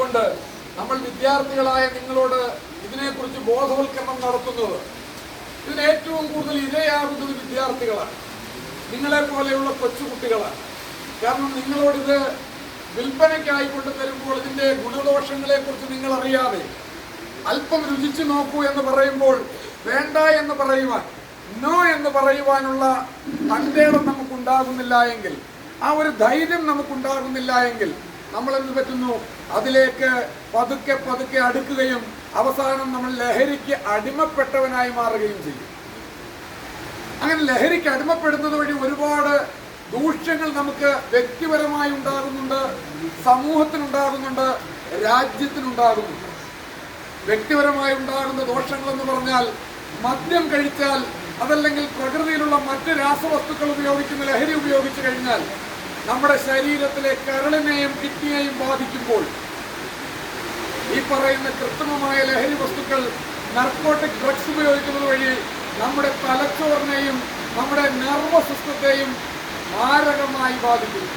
വേണ്ടിയാണ് നമ്മൾ വിദ്യാർത്ഥികളായ നിങ്ങളോട് ഇതിനെക്കുറിച്ച് ബോധവൽക്കരണം നടത്തുന്നത്. ഇതിന് ഏറ്റവും കൂടുതൽ ഇരയാകുന്നത് വിദ്യാർത്ഥികളാണ്, നിങ്ങളെ പോലെയുള്ള കൊച്ചുകുട്ടികളാണ്. കാരണം നിങ്ങളോടിത് വിൽപ്പനയ്ക്കായി കൊണ്ടു തരുമ്പോൾ ഇതിൻ്റെ ഗുണദോഷങ്ങളെക്കുറിച്ച് നിങ്ങൾ അറിയാതെ അല്പം രുചിച്ചു നോക്കൂ എന്ന് പറയുമ്പോൾ വേണ്ട എന്ന് പറയുവാൻ, നോ എന്ന് പറയുവാനുള്ള തൻ്റെയിടം നമുക്കുണ്ടാകുന്നില്ല എങ്കിൽ, ആ ഒരു ധൈര്യം നമുക്കുണ്ടാകുന്നില്ല എങ്കിൽ നമ്മൾ എന്ത് പറ്റുന്നു, അതിലേക്ക് പതുക്കെ പതുക്കെ അടുക്കുകയും അവസാനം നമ്മൾ ലഹരിക്ക് അടിമപ്പെട്ടവനായി മാറുകയും ചെയ്യും. അങ്ങനെ ലഹരിക്ക് അടിമപ്പെടുന്നത് വഴി ഒരുപാട് ദൂഷ്യങ്ങൾ നമുക്ക് വ്യക്തിപരമായി ഉണ്ടാകുന്നുണ്ട്, സമൂഹത്തിനുണ്ടാകുന്നുണ്ട്, രാജ്യത്തിനുണ്ടാകുന്നുണ്ട്. വ്യക്തിപരമായി ഉണ്ടാകുന്ന ദോഷങ്ങളെന്ന് പറഞ്ഞാൽ മദ്യം കഴിച്ചാൽ, അതല്ലെങ്കിൽ പ്രകൃതിയിലുള്ള മറ്റ് രാസവസ്തുക്കൾ ഉപയോഗിക്കുന്ന ലഹരി ഉപയോഗിച്ചു കഴിഞ്ഞാൽ നമ്മുടെ ശരീരത്തിലെ കരളിനെയും കിഡ്നിയെയും ബാധിക്കുമ്പോൾ ഈ പറയുന്ന കൃത്രിമമായ ലഹരി വസ്തുക്കൾ, നർക്കോട്ടിക് ഡ്രഗ്സ് ഉപയോഗിക്കുന്നത് വഴി നമ്മുടെ തലച്ചോറിനെയും നമ്മുടെ നെർവസ് സിസ്റ്റത്തെയും മാരകമായി ബാധിക്കുന്നു.